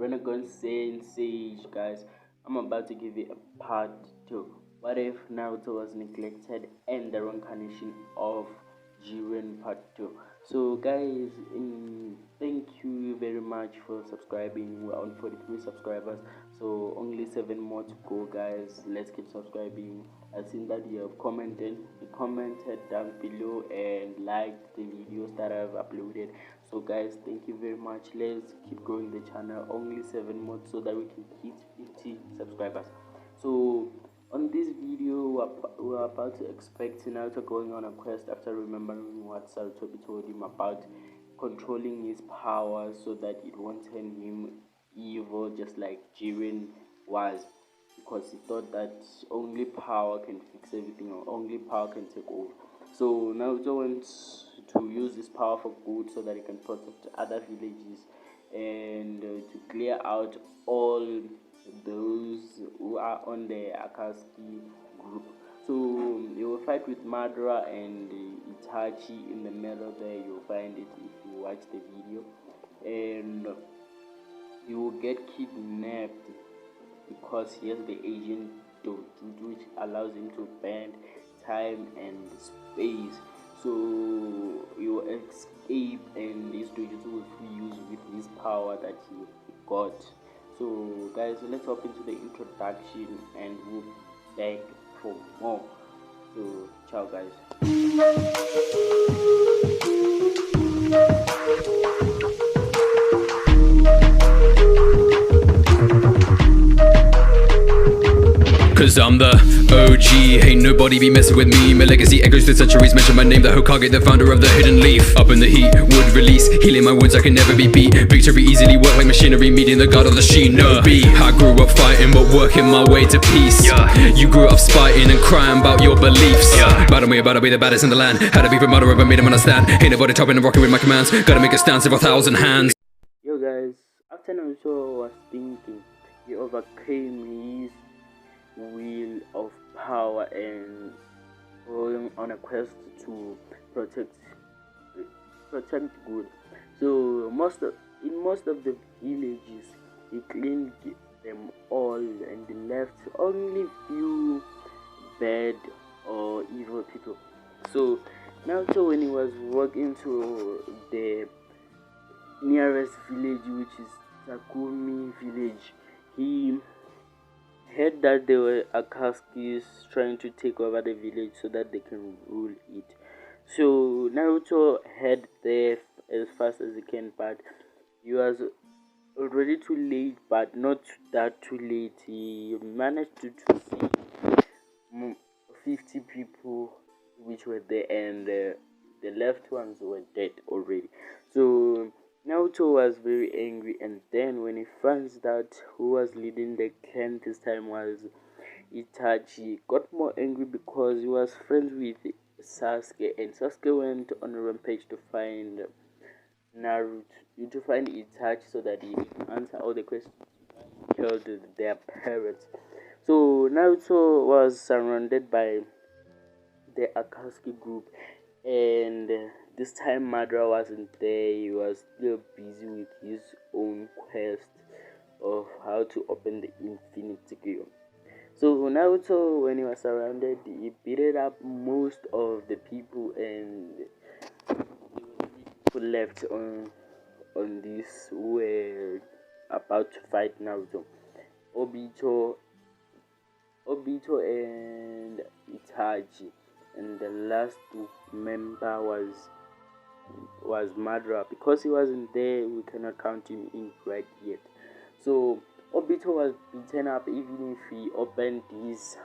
Renegade Sage, guys. I'm about to give you a part 2. What if Naruto was neglected and the reincarnation of Jiren part 2? So guys, thank you very much for subscribing. We're on 43 subscribers, so only 7 more to go, guys. Let's keep subscribing. I've seen that you have commented down below and liked the videos that I've uploaded. So guys, thank you very much. Let's keep growing the channel. Only 7 more so that we can hit 50 subscribers. So on this video, we're about to expect Naruto going on a quest after remembering what Sarutobi told him about controlling his power so that it won't turn him evil, just like Jiren was, because he thought that only power can fix everything, or only power can take over. So Naruto wants to use his power for good so that he can protect other villages and to clear out all those who are on the Akatsuki group. So you will fight with Madara and Itachi in the middle there. You'll find it if you watch the video, and you will get kidnapped because he has the Asian Dojutsu, which allows him to bend time and space. So you will escape, and this Dojutsu will fuse with his power that he got. So guys, let's hop into the introduction and we'll be back for more. So ciao guys. Cause I'm the OG, ain't nobody be messing with me. My legacy echoes through centuries, mention my name, the Hokage, the founder of the hidden leaf. Up in the heat, would release, healing my wounds, I can never be beat. Victory easily work like machinery, meeting the god of the shinobi. I grew up fighting, but working my way to peace. You grew up spiting and crying about your beliefs. About to be the baddest in the land. Had to be promoter of a made him understand. Ain't nobody chopping and rocking with my commands. Gotta make a stand, several thousand hands. Yo guys, after Naruto was thinking, he overcame his wheel of power and going on a quest to protect good. So in most of the villages, he cleaned them all and left only few bad or evil people. So Naruto, when he was walking to the nearest village, which is Takumi village, he heard that there were Akatsuki's trying to take over the village so that they can rule it. So Naruto head there as fast as he can, but he was already too late, but not that too late. He managed to see 50 people which were there, and the left ones were dead already. So Naruto was very angry, and then when he finds out who was leading the clan this time was Itachi, got more angry because he was friends with Sasuke, and Sasuke went on a rampage to find Naruto, to find Itachi so that he can answer all the questions, killed their parents. So Naruto was surrounded by the Akatsuki group, and this time Madara wasn't there. He was still busy with his own quest of how to open the Infinity Gate. So Naruto, when he was surrounded, he beat up most of the people, and people left on this who were about to fight Naruto. Obito and Itachi, and the last member was Madara. Because he wasn't there, we cannot count him in right yet. So Obito was beaten up even if he opened his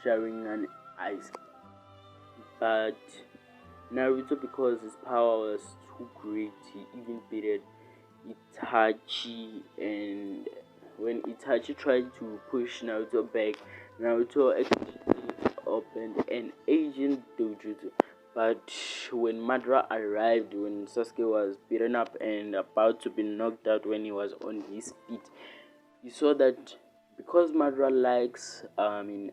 Sharingan eyes. But Naruto, because his power was too great, he even beat Itachi, and when Itachi tried to push Naruto back, Naruto actually opened an Asian Dojutsu. But when Madara arrived, when Sasuke was beaten up and about to be knocked out when he was on his feet, he saw that because Madara likes Asian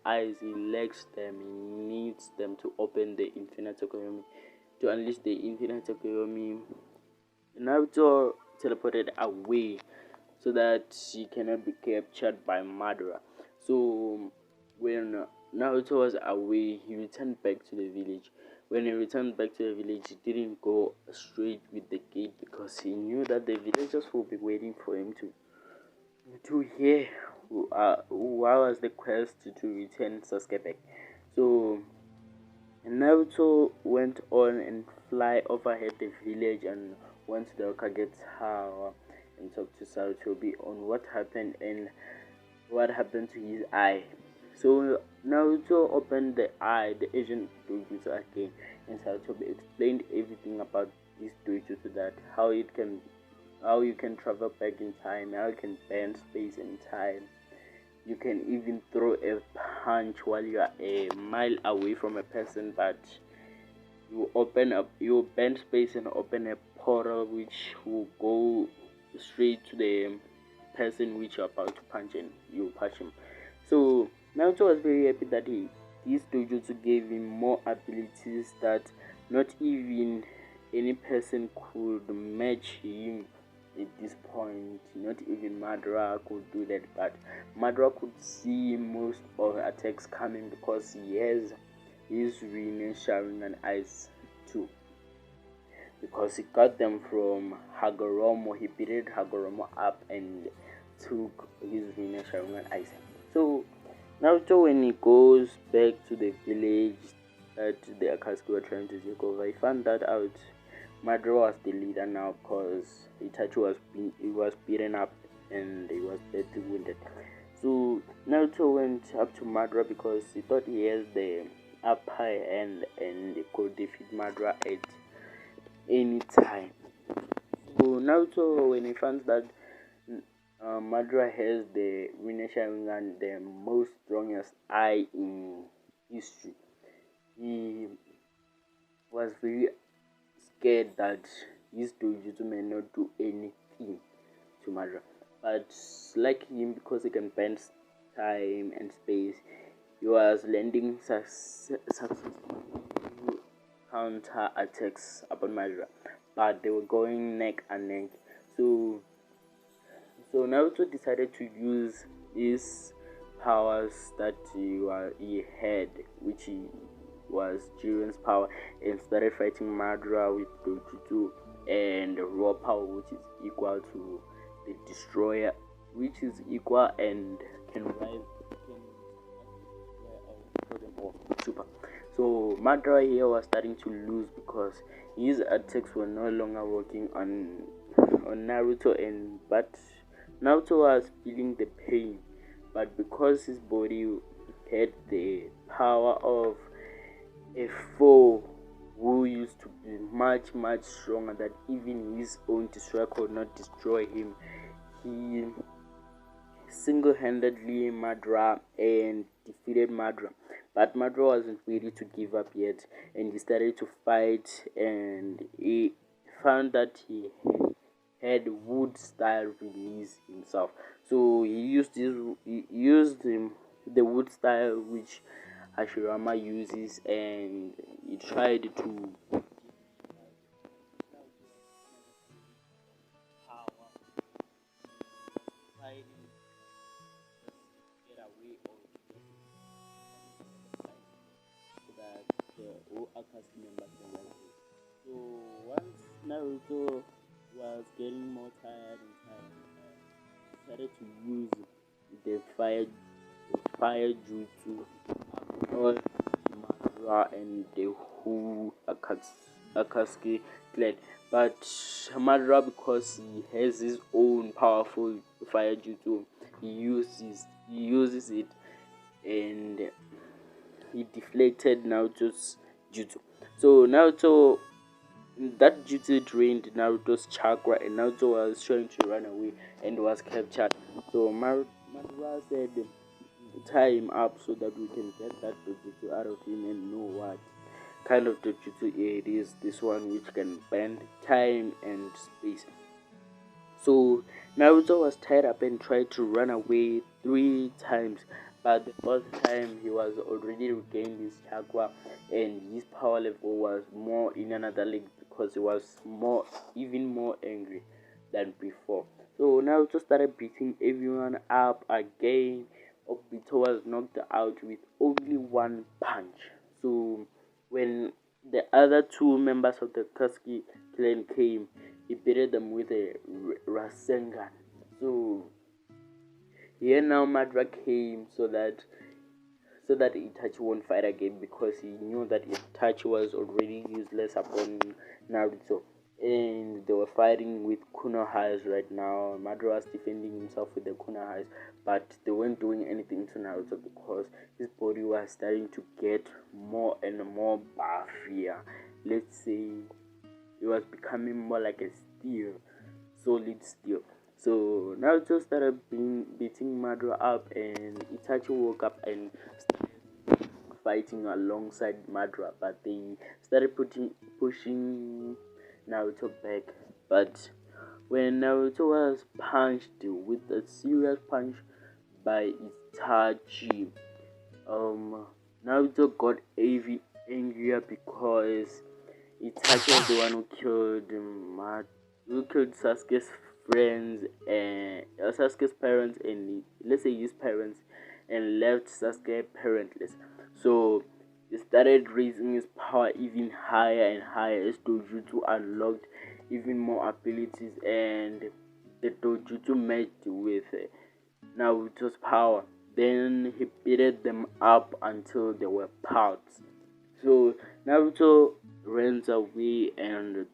eyes, he likes them, he needs them to open the Infinite Tokyomi, to unleash the Infinite Tokyomi. Naruto teleported away so that he cannot be captured by Madara. So when Naruto was away, he returned back to the village. When he returned back to the village, he didn't go straight with the gate because he knew that the villagers will be waiting for him to hear what was the quest to return Sasuke back. So Naruto went on and fly overhead the village and went to the Okage Tower and talked to Sarutobi on what happened and what happened to his eye. So Naruto opened the eye, the Asian Dojutsu again, and Sarutobi explained everything about this Dojutsu, that how you can travel back in time, how you can bend space and time. You can even throw a punch while you are a mile away from a person, but you bend space and open a portal which will go straight to the person which you're about to punch and you punch him. So Naruto was very happy that this dojutsu gave him more abilities that not even any person could match him at this point. Not even Madara could do that, but Madara could see most of the attacks coming because he has his Sharingan eyes too. Because he got them from Hagoromo, he beat Hagoromo up and took his Sharingan eyes. So Naruto, when he goes back to the village that the Akatsuki were trying to take over, he found that out Madara was the leader now because Itachi was beaten up and he was badly wounded. So Naruto went up to Madara because he thought he has the upper hand and he could defeat Madara at any time. So Naruto, when he found that Madara has the Sharingan, the most strongest eye in history, he was very scared that his dojutsu may not do anything to Madara. But like him, because he can bend time and space, he was landing successful counter attacks upon Madara, but they were going neck and neck. So Naruto decided to use his powers that he had, which was Jiren's power, and started fighting Madara with Dojutsu and raw power, which is equal to the Destroyer, which is equal and can super. So Madara here was starting to lose because his attacks were no longer working on Naruto, but Naruto was feeling the pain, but because his body had the power of a foe who used to be much stronger, that even his own destroyer could not destroy him, he single-handedly Madara and defeated Madara. But Madara wasn't ready to give up yet, and he started to fight, and he found that he had wood style release himself. So he used the wood style which Hashirama uses, and he tried to get away or so that the all Akatsuki members can run away. So once Naruto was getting more tired and he started to use the fire jutsu upon Madara and the whole Akatsuki clan. But Madara, because he has his own powerful fire jutsu, he uses it and he deflected Naruto's jutsu. So Naruto, that jutsu drained Naruto's chakra, and Naruto was trying to run away and was captured. So Madara said, tie him up so that we can get that jutsu out of him and know what kind of jutsu it is, this one which can bend time and space. So Naruto was tied up and tried to run away 3 times, but the fourth time he was already regained his chakra and his power level was more in another league because he was even more angry than before. So Naruto started beating everyone up again. Obito was knocked out with only one punch. So when the other two members of the Katsuki clan came, he beat them with a Rasengan. So here now Madara came so that Itachi won't fight again, because he knew that Itachi was already useless upon Naruto. And they were fighting with Kunohas right now. Madara was defending himself with the Kunohas, but they weren't doing anything to Naruto because his body was starting to get more and more buffier. Let's say it was becoming more like a steel, solid steel. So Naruto started beating Madara up, and Itachi woke up and started fighting alongside Madara, but they started pushing Naruto back. But when Naruto was punched with a serious punch by Itachi, Naruto got angrier because Itachi was the one who killed Sasuke's friends and Sasuke's parents, and let's say his parents, and left Sasuke parentless. So he started raising his power even higher and higher as Dojutsu unlocked even more abilities, and the Dojutsu merged with Naruto's power. Then he beat them up until they were parts. So Naruto runs away and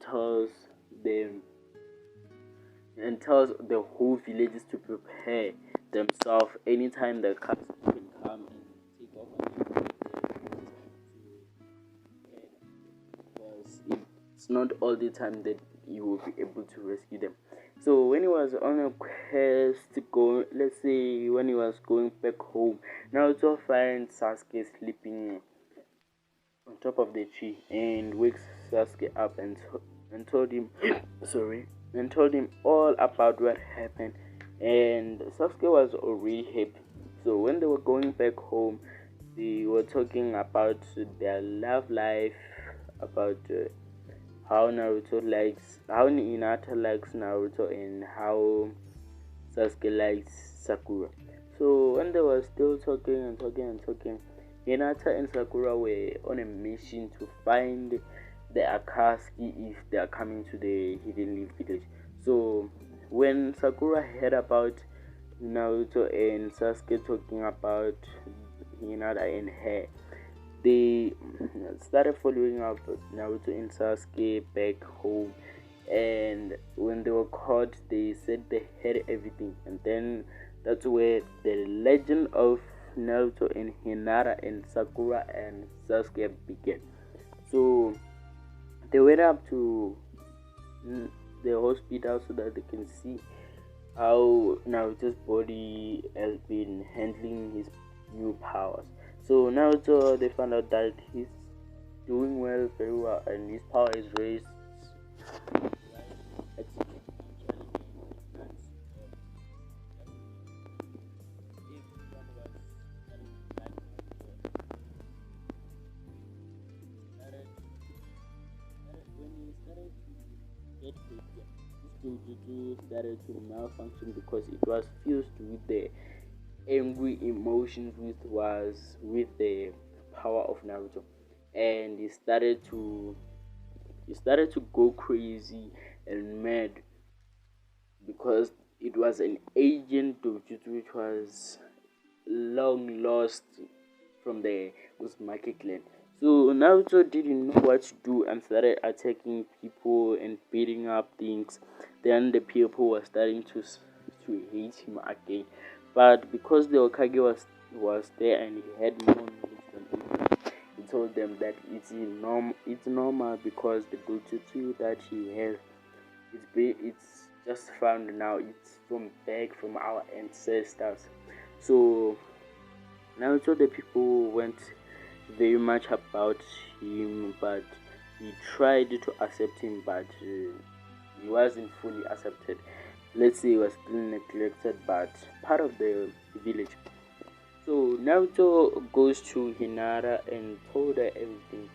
them tells the whole villagers to prepare themselves anytime the cats can come and take off on because it's not all the time that you will be able to rescue them. So when he was on a quest to go, let's say when he was going back home, Naruto finds Sasuke sleeping on top of the tree and wakes Sasuke up and told him and told him all about what happened, and Sasuke was already happy. So when they were going back home, they were talking about their love life, about how Hinata likes Naruto, and how Sasuke likes Sakura. So when they were still talking, Hinata and Sakura were on a mission to find the Akatsuki if they are coming to the Hidden Leaf village. So when Sakura heard about Naruto and Sasuke talking about Hinata and her, they started following up Naruto and Sasuke back home. And when they were caught, they said they had everything, and then that's where the legend of Naruto and Hinata and Sakura and Sasuke began. So they went up to the hospital so that they can see how Naruto's body has been handling his new powers. So Naruto, they found out that he's doing very well, and his power is raised. Jujutsu started to malfunction because it was fused with the angry emotions with the power of Naruto, and he started to go crazy and mad because it was an ancient Jujutsu which was long lost from the Uzumaki clan. So Naruto didn't know what to do and started attacking people and beating up things. Then the people were starting to hate him again. But because the Hokage was there and he had more knowledge than people, he told them that it's normal because the Dojutsu that he has, it's just found now. It's from our ancestors. So Naruto, the people went very much about him, but he tried to accept him, but he wasn't fully accepted. Let's say he was still neglected, but part of the village. So Naruto goes to Hinata and told her everything,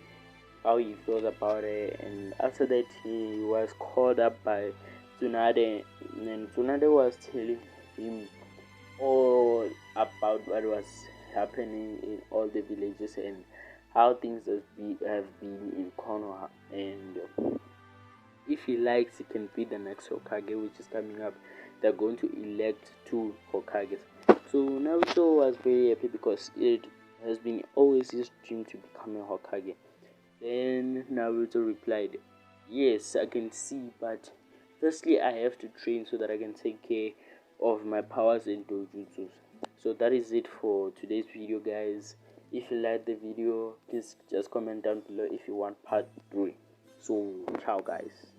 how he feels about it, and after that he was called up by Tsunade And Tsunade was telling him all about what was happening in all the villages and how things have been in Konoha. And if he likes, he can be the next Hokage, which is coming up. They're going to elect 2 Hokages. So Naruto was very happy because it has been always his dream to become a Hokage. Then Naruto replied, "Yes, I can see, but firstly, I have to train so that I can take care of my powers and dojutsus." So that is it for today's video, guys. If you like the video, please just comment down below if you want part 3. So, ciao, guys.